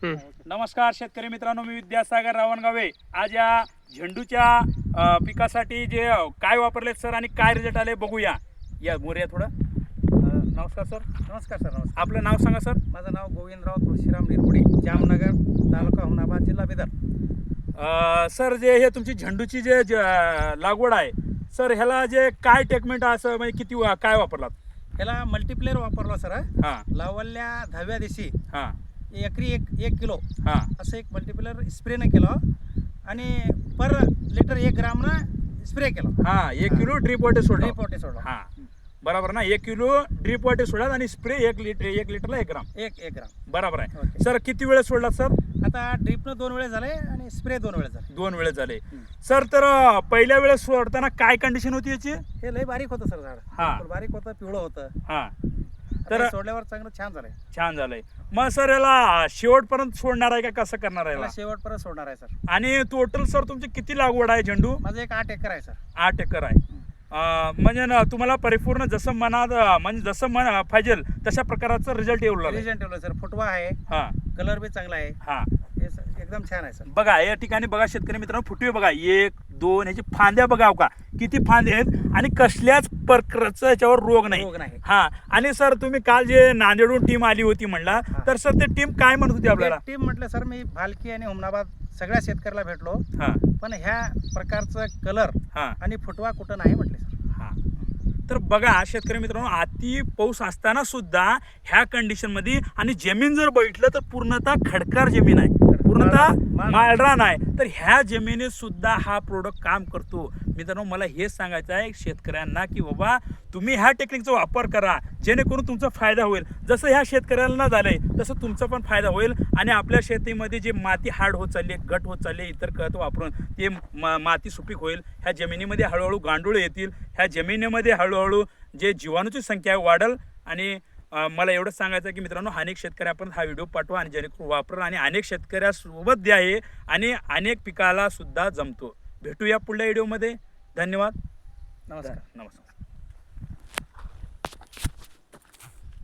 नमस्कार शेतकरी मित्रांनो, मी विद्यासागर रावणगावे. आज या झेंडूच्या पिकासाठी जे काय वापरले सर आणि काय रिझल्ट आले बघूया. या मोर्या थोडं. नमस्कार सर. नमस्कार सर. नमस्कार. आपलं नाव सांगा सर. माझं नाव गोविंदराव तुळशीराम निरगुडे, जामनगर तालुका हुमनाबाद, जिल्हा बिदर. सर, जे हे तुमची झेंडूची जे लागवड आहे सर, ह्याला जे काय टेकमेंट असं म्हणजे किती काय वापरलात? ह्याला मल्टीप्लेअर वापरला सर. हां लावल्या 10व्या दिवशी हां एकरी एक किलो हां असं एक मल्टीप्लेअर स्प्रेनं केलं आणि पर लिटर 1 ग्रामनं स्प्रे केला. हां 1 किलो ड्रीप वॉटर सोडलं. ड्रीप वॉटर सोडला. हां बरोबर ना. 1 किलो ड्रीप वॉटर सोडला आणि स्प्रे 1 लिटरला 1 ग्राम. एक ग्राम बरोबर आहे. ओके. सर किती वेळेस सोडला सर? आता ड्रीपनं 2 वेळेस झाले आणि स्प्रे 2 वेळेस झाले. 2 वेळेस झाले. सर, तर पहिल्या वेळेस सोडताना काय कंडिशन होती याची? हे लय बारीक होतं सर झाड. हां. बिलकुल बारीक होतं, पिवळं होतं. हां तर तर सोडल्यावर चांगलं छान झालंय. छान झालंय. मग सर याला शेवटपर्यंत सोडणार आहे का कसं करणार आहे त्याला याला? शेवटपर्यंत सोडणार आहे सर. आणि टोटल सर तुमची किती लागवड आहे झेंडू? माझं एक 8 एकर आहे सर. 8 एकर आहे. म्हणजे ना तुम्हाला परिपूर्ण जसं मनात म्हणजे जसं मन पाहिजे तशा प्रकारचं रिझल्ट येऊ लागला. रिजन ठेवलं सर. फुटवा आहे, हां कलर बी चांगला आहे. हां हे एकदम छान आहे सर. बघा या ठिकाणी बघा शेतकरी मित्रांनो, फुटवे बघा 1 2 ह्याची फांद्या बघा का किती फांदे आहेत आणि कसल्याच प्रकारचं याच्यावर रोग नाही. रोग नाही. हा. आणि सर तुम्ही काल जे नांदेडहून टीम आली होती म्हणला, हा. तर सर ते टीम काय म्हणत होती आपल्याला? टीम म्हटलं सर, मी भालकी आणि हुमनाबाद सगळ्या शेतकऱ्याला भेटलो, हा पण ह्या प्रकारचं कलर हा आणि फुटवा कुठं नाही म्हटले सर. हा. तर बघा शेतकरी मित्रांनो, अति पाऊस असताना सुद्धा ह्या कंडिशन मध्ये आणि जमीन जर बघितलं तर पूर्णतः खडकार जमीन आहे, पूर्णतः माळरान आहे. तर ह्या जमिनीत सुद्धा हा प्रोडक्ट काम करतो. मित्रांनो, मला हेच सांगायचं आहे शेतकऱ्यांना की बाबा तुम्ही ह्या टेक्निकचा वापर करा, जेणेकरून तुमचा फायदा होईल. जसं ह्या शेतकऱ्यांना झालंय तसं तुमचा पण फायदा होईल. आणि आपल्या शेतीमध्ये जे माती हार्ड होत चालली आहे, घट होत चालली आहे, इतर खत वापरून ते माती सुपीक होईल. ह्या जमिनीमध्ये हळूहळू गांडूळ येतील. ह्या जमिनीमध्ये हळूहळू जे जीवाणूची संख्या वाढेल. आणि मला एवढंच सांगायचं आहे की मित्रांनो, अनेक शेतकऱ्यापर्यंत हा व्हिडिओ पाठवा आणि जेणेकरून वापरा आणि अनेक शेतकऱ्यासोबत द्या हे, आणि अनेक पिकाला सुद्धा जमतो. भेटूया पुढल्या व्हिडिओमध्ये. धन्यवाद. नमस्कार. नमस्कार.